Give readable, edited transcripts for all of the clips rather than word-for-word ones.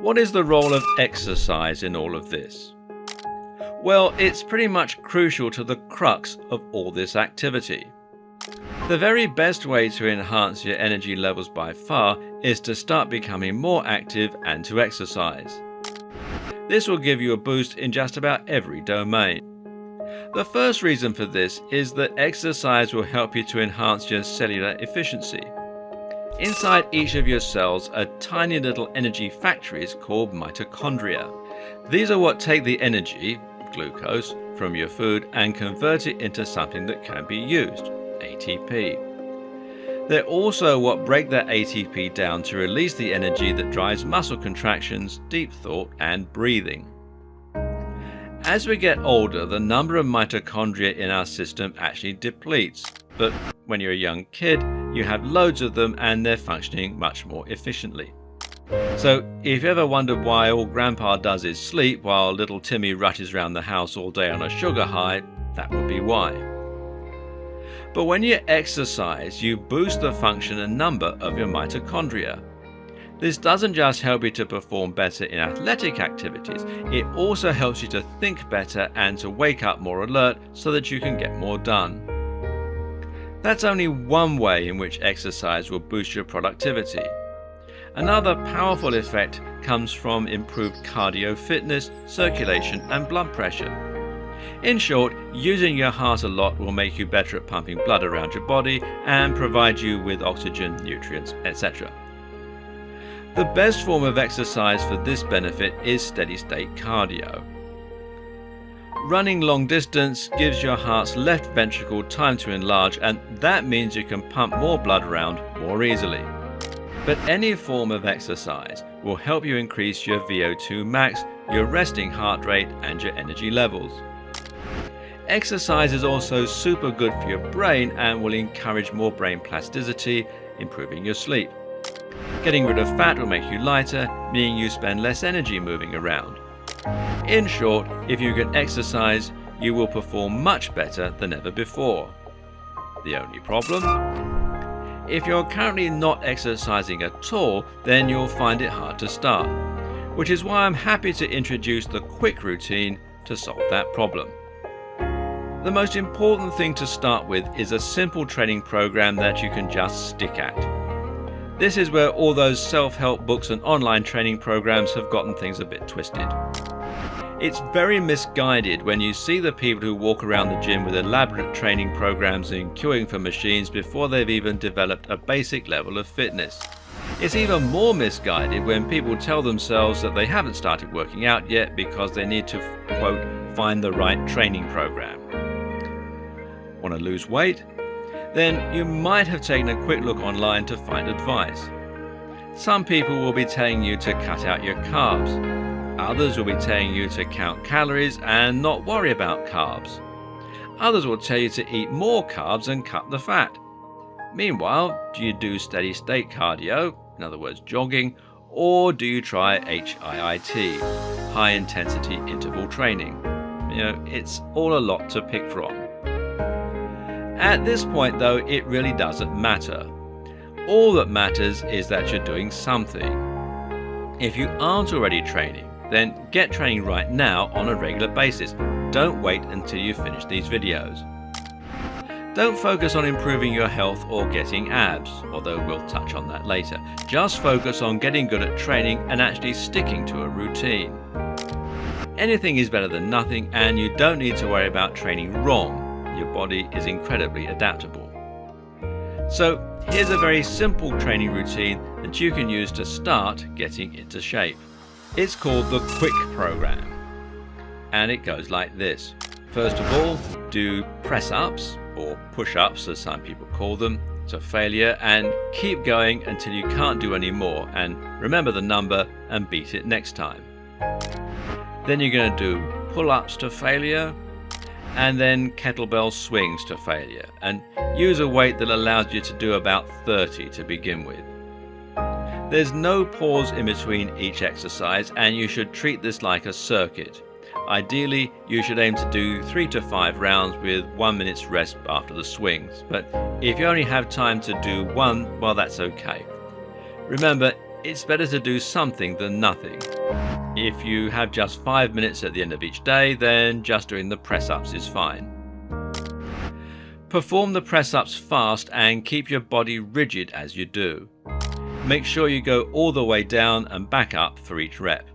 What is the role of exercise in all of this? Well, it's pretty much crucial to the crux of all this activity. The very best way to enhance your energy levels by far is to start becoming more active and to exercise. This will give you a boost in just about every domain. The first reason for this is that exercise will help you to enhance your cellular efficiency. Inside each of your cells are tiny little energy factories called mitochondria. These are what take the energy, glucose, from your food and convert it into something that can be used, ATP. They're also what break that ATP down to release the energy that drives muscle contractions, deep thought, and breathing. As we get older, the number of mitochondria in our system actually depletes, but when you're a young kid, you have loads of them and they're functioning much more efficiently. So if you ever wondered why all Grandpa does is sleep while little Timmy rushes around the house all day on a sugar high, that would be why. But when you exercise, you boost the function and number of your mitochondria. This doesn't just help you to perform better in athletic activities, it also helps you to think better and to wake up more alert so that you can get more done. That's only one way in which exercise will boost your productivity. Another powerful effect comes from improved cardio fitness, circulation, and blood pressure. In short, using your heart a lot will make you better at pumping blood around your body and provide you with oxygen, nutrients, etc. The best form of exercise for this benefit is steady-state cardio. Running long distance gives your heart's left ventricle time to enlarge, and that means you can pump more blood around more easily. But any form of exercise will help you increase your VO2 max, your resting heart rate, and your energy levels. Exercise is also super good for your brain and will encourage more brain plasticity, improving your sleep. Getting rid of fat will make you lighter, meaning you spend less energy moving around. In short, if you can exercise, you will perform much better than ever before. The only problem? If you're currently not exercising at all, then you'll find it hard to start, which is why I'm happy to introduce the quick routine to solve that problem. The most important thing to start with is a simple training program that you can just stick at. This is where all those self-help books and online training programs have gotten things a bit twisted. It's very misguided when you see the people who walk around the gym with elaborate training programs and queuing for machines before they've even developed a basic level of fitness. It's even more misguided when people tell themselves that they haven't started working out yet because they need to, quote, find the right training program. Want to lose weight? Then you might have taken a quick look online to find advice. Some people will be telling you to cut out your carbs. Others will be telling you to count calories and not worry about carbs. Others will tell you to eat more carbs and cut the fat. Meanwhile, do you do steady-state cardio, in other words jogging, or do you try HIIT, high intensity interval training? It's all a lot to pick from. At this point though, it really doesn't matter. All that matters is that you're doing something. If you aren't already training, then get training right now on a regular basis. Don't wait until you finish these videos. Don't focus on improving your health or getting abs, although we'll touch on that later. Just focus on getting good at training and actually sticking to a routine. Anything is better than nothing, and you don't need to worry about training wrong. Your body is incredibly adaptable. So here's a very simple training routine that you can use to start getting into shape. It's called the Quick Program, and it goes like this. First of all, do press-ups, or push-ups as some people call them, to failure, and keep going until you can't do any more, and remember the number and beat it next time. Then you're going to do pull-ups to failure, and then kettlebell swings to failure, and use a weight that allows you to do about 30 to begin with. There's no pause in between each exercise, and you should treat this like a circuit. Ideally, you should aim to do 3 to 5 rounds with 1 minute's rest after the swings, but if you only have time to do one, well, that's okay. Remember, it's better to do something than nothing. If you have just 5 minutes at the end of each day, then just doing the press-ups is fine. Perform the press-ups fast and keep your body rigid as you do. Make sure you go all the way down and back up for each rep.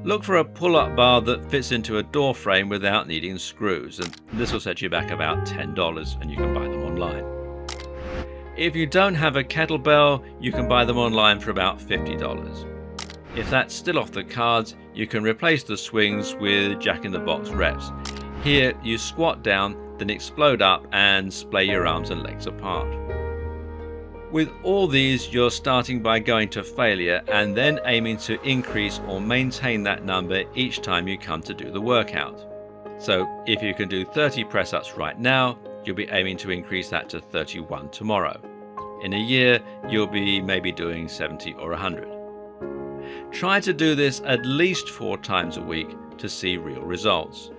Look for a pull-up bar that fits into a door frame without needing screws, and this will set you back about $10 and you can buy them online. If you don't have a kettlebell, you can buy them online for about $50. If that's still off the cards, you can replace the swings with jack-in-the-box reps. Here you squat down, then explode up and splay your arms and legs apart. With all these, you're starting by going to failure and then aiming to increase or maintain that number each time you come to do the workout. So if you can do 30 press-ups right now, you'll be aiming to increase that to 31 tomorrow. In a year, you'll be maybe doing 70 or 100. Try to do this at least 4 times a week to see real results.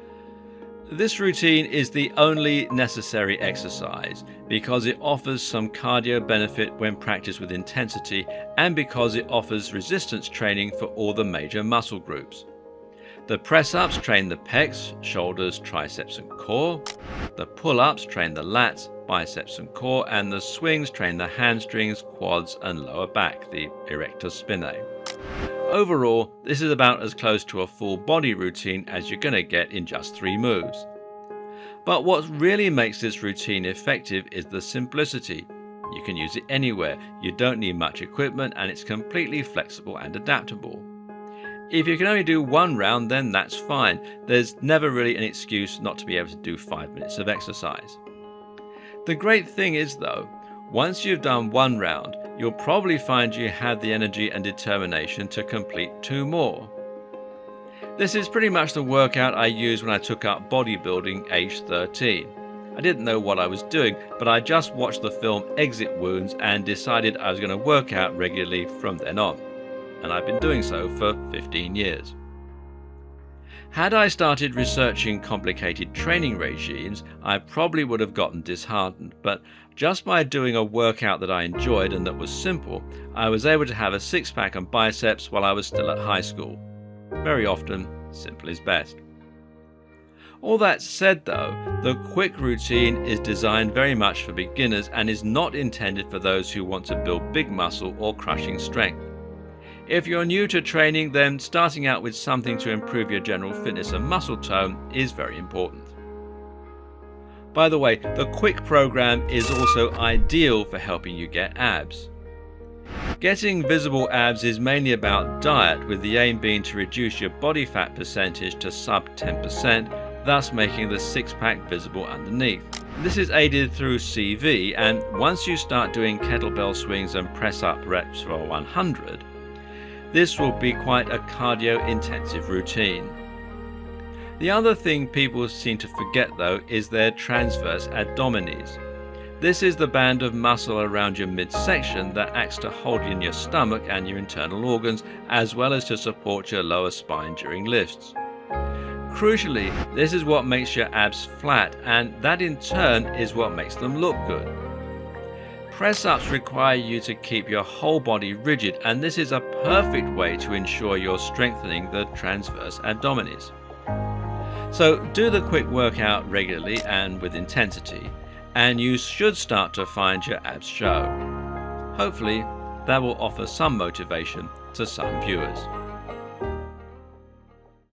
This routine is the only necessary exercise because it offers some cardio benefit when practiced with intensity and because it offers resistance training for all the major muscle groups. The press-ups train the pecs, shoulders, triceps and core. The pull-ups train the lats, biceps and core, and the swings train the hamstrings, quads and lower back, the erector spinae. Overall, this is about as close to a full body routine as you're going to get in just 3 moves. But what really makes this routine effective is the simplicity. You can use it anywhere, you don't need much equipment, and it's completely flexible and adaptable. If you can only do 1 round, then that's fine. There's never really an excuse not to be able to do 5 minutes of exercise. The great thing is though, once you've done 1 round, you'll probably find you have the energy and determination to complete 2 more. This is pretty much the workout I used when I took up bodybuilding aged 13. I didn't know what I was doing, but I just watched the film Exit Wounds and decided I was going to work out regularly from then on. And I've been doing so for 15 years. Had I started researching complicated training regimes, I probably would have gotten disheartened, but just by doing a workout that I enjoyed and that was simple, I was able to have a six-pack and biceps while I was still at high school. Very often, simple is best. All that said though, the quick routine is designed very much for beginners and is not intended for those who want to build big muscle or crushing strength. If you're new to training, then starting out with something to improve your general fitness and muscle tone is very important. By the way, the quick program is also ideal for helping you get abs. Getting visible abs is mainly about diet, with the aim being to reduce your body fat percentage to sub 10%, thus making the six-pack visible underneath. This is aided through CV, and once you start doing kettlebell swings and press-up reps for 100, this will be quite a cardio-intensive routine. The other thing people seem to forget though is their transverse abdominis. This is the band of muscle around your midsection that acts to hold in your stomach and your internal organs, as well as to support your lower spine during lifts. Crucially, this is what makes your abs flat, and that in turn is what makes them look good. Press-ups require you to keep your whole body rigid, and this is a perfect way to ensure you're strengthening the transverse abdominis. So do the quick workout regularly and with intensity, and you should start to find your abs show. Hopefully, that will offer some motivation to some viewers.